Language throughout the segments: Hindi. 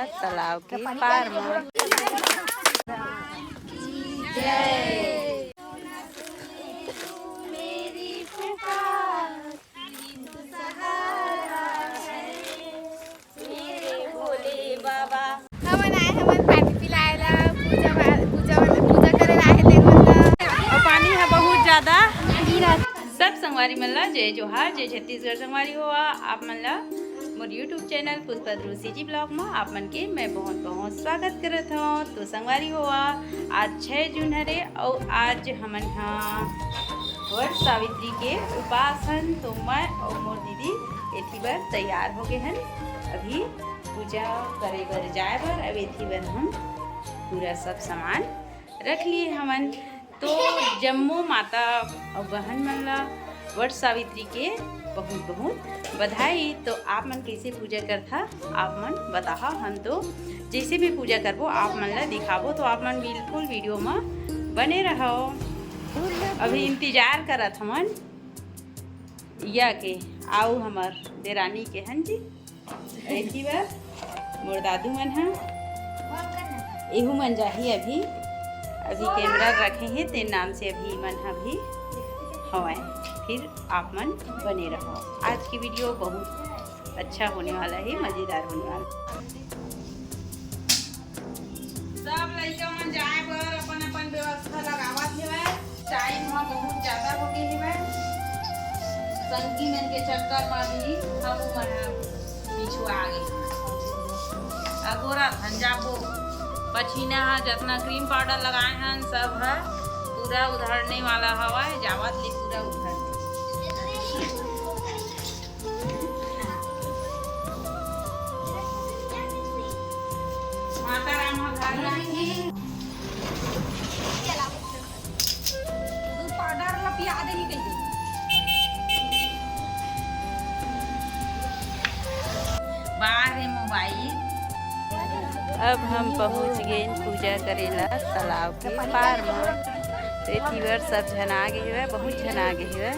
तालाब के पार में। जय मेरी पुकार सहारा है मेरे भोले बाबा। हमन आए हमन पानी पिलाएला पूजा करे आए ले और पानी है बहुत ज्यादा। सब संगवारी मन ला जय जोहार, जय छत्तीसगढ़ संगवारी हुआ आप मन ला मोर यूट्यूब चैनल पुष्पा सी ब्लॉग में आप मन के मैं बहुत बहुत स्वागत करत हूँ। तो संगवारी हुआ आज 6 जून हरे और आज हमन हाँ वट सावित्री के उपास हन। तो मैं और मोर दीदी एथी बर तैयार हो गए हन अभी पूजा करे बर जाए बर। अब एथी बर हम पूरा सब सामान रख लिए हमन। तो जम्मू माता और बहन मन ला वट सावित्री के बहुत बहुत बधाई। तो आप मन कैसे पूजा करथा आप मन बताहा। हम तो जैसे भी पूजा करबो आप मन ला दिखाबो। तो आप मन बिल्कुल वीडियो में बने रहो। अभी इंतजार करत हमन या के आओ हमार देरानी के हन जी। ऐसी बार मोर दादू मन हैं एहू मन जाही अभी कैमरा रखे हैं ते नाम से अभी मन अभी हवाए। फिर आप मन बने रहो। आज की वीडियो बहुत अच्छा होने वाला है, मज़ेदार होने वाला। सब लड़का मन जाए पर अपन अपन व्यवस्था लगावत है। टाइम वहाँ बहुत ज़्यादा हो गए है। संगी मन के चक्कर में भी हम मन पिछुआ गए। अगोरा धंजाबो पछीना है जितना क्रीम पाउडर लगाए हैं सब है पूरा उधरने वाला हवा है। जावत ले पूरा उधर माता राम घर पाउडर ला पिया दे ही कहीं बाहर है मोबाइल। अब हम पहुंच गए पूजा करेला तालाब के पार में। तो एथी बार सब जन आ गए हुए, बहुत जन आ गए हुए।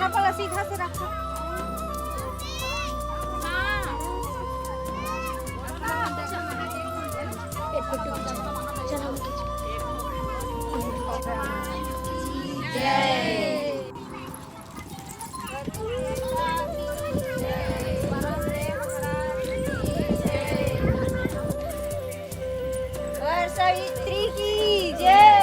अपना सीधा से रखो। वट सावित्री की जय।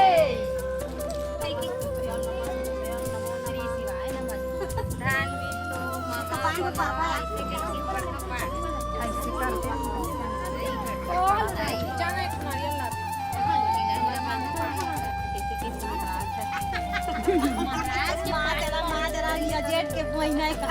जेठ के महीना का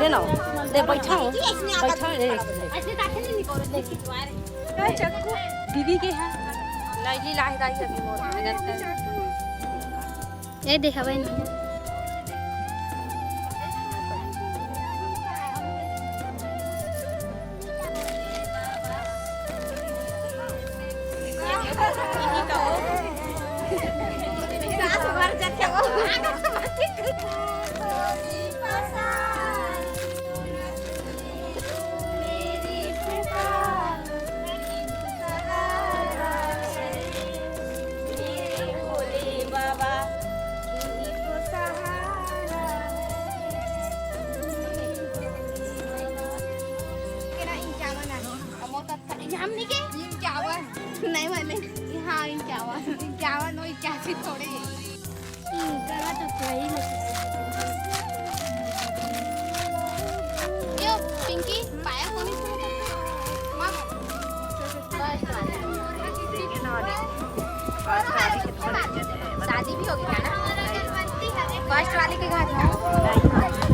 ले लो दे बैठा चक्कू दीदी के है लाइली लाही दाई अभी मोर मेहनत कर ए देखावे नहीं सास भर जाके वो हमने के 51 नहीं बने हाँ 51 और 81 थोड़े गला तो सही यो पिंकी पाया कोनी मां शादी भी होगी ना फर्स्ट वाले के घर में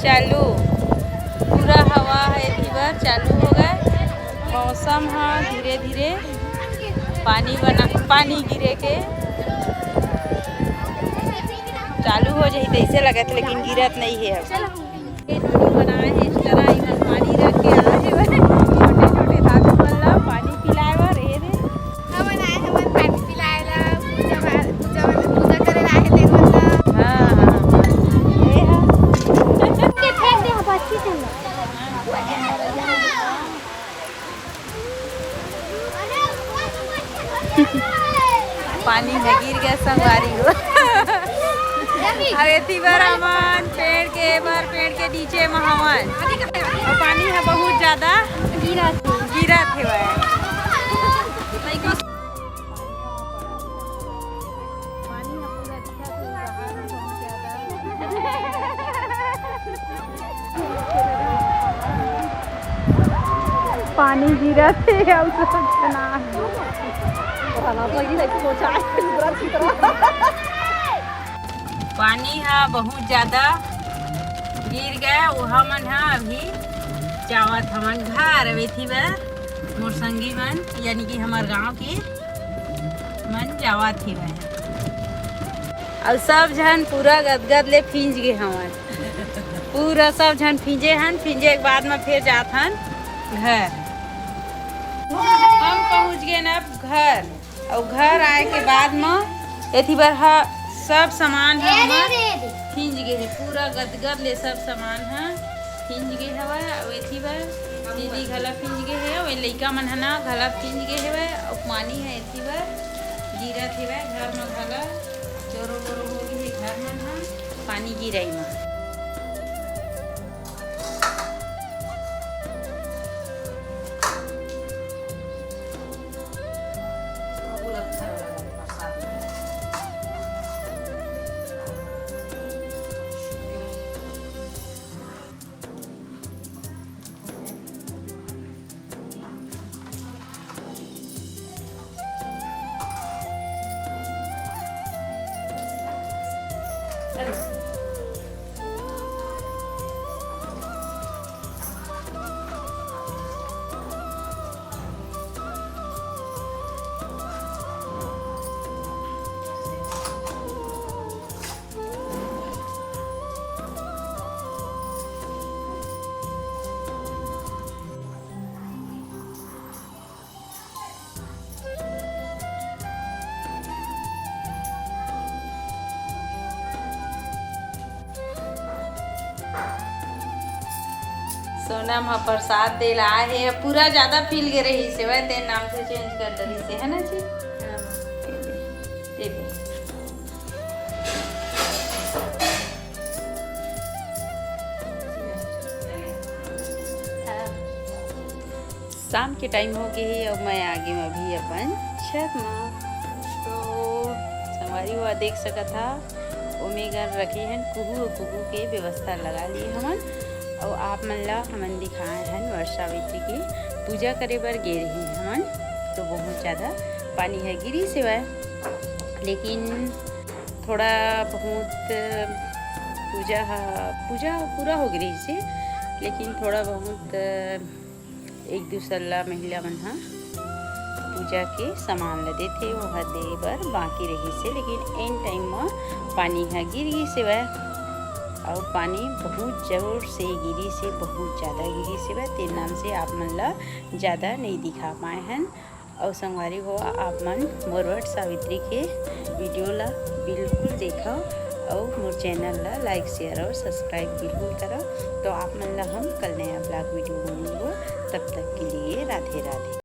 चालू पूरा हवा है धीवर चालू हो गए मौसम है धीरे धीरे पानी गिरे के चालू हो जाए तो ऐसे लगा था लेकिन गिरत नहीं है अब बनाए हैं इस तरह इधर पानी रख के आए हैं छोटे छोटे धातु वाला पानी पिलाए बर ये रे हम बनाए हम पानी पिलाएला पूजा करे आए थे मतलब हां ये है के फेंक दे हम अच्छी से पानी में गिर गया संगवारी हो अरे तीवर अमन पेड़ के नीचे में हवन और पानी है बहुत ज्यादा गिरा थे वह पानी गिरा थे अब सोचना पानी है बहुत ज्यादा गिर गया वहाँ मन है अभी जावत हमन घर अवे थी वह मोर संगी मन यानी कि हमार गांव के मन जावत थी वह और सब जन पूरा गदगद ले फींज गए हमन पूरा सब जन फींजे के बाद में फिर जात हन घर हम पहुँच गए ना घर और घर आए के बाद में एथी बार सब सामान है हमार फींज गए है पूरा गदगद ले सब सामान है फींज गए हवा और एथी बार दीदी घला फींज गए है और लइका मन है ना घला फींज गए है और पानी है एथी बार गिरा थे घर में घला चोरो बोरो हो गई है घर में है पानी गिराई में सोनम हा प्रसाद दे ला है पूरा ज्यादा फील गे रही से वह ते नाम से चेंज कर दली से है ना जी दे दे शाम के टाइम हो गए है और मैं आगे में भी अपन छत में तो संगवारी हुआ देख सका था ओमेगर रखे हैं कुहू के व्यवस्था लगा लिए हमन और आप मन ला हमन दिखाए हैं वर्षावती की पूजा करे बर गे रही हमन तो बहुत ज़्यादा पानी है गिरी सिवाय लेकिन थोड़ा बहुत पूजा पूरा हो गई से, लेकिन थोड़ा बहुत एक दूसरा महिला मन हा पूजा के सामान लदे थे वह दे बर बाकी रही से, लेकिन एन टाइम में पानी हा गिर गई से वह, और पानी बहुत जोर से गिरी से, बहुत ज़्यादा गिरी से वह, तेन नाम से आप मन ला ज़्यादा नहीं दिखा पाए हैं। और संगवारी हो आप मन मोर वट सावित्री के वीडियो ला बिल्कुल देखो और मोर चैनल ला लाइक शेयर और सब्सक्राइब बिल्कुल करो। तो आप मन ला हम कल नया ब्लॉग वीडियो में मिलबो, तब तक के लिए राधे राधे।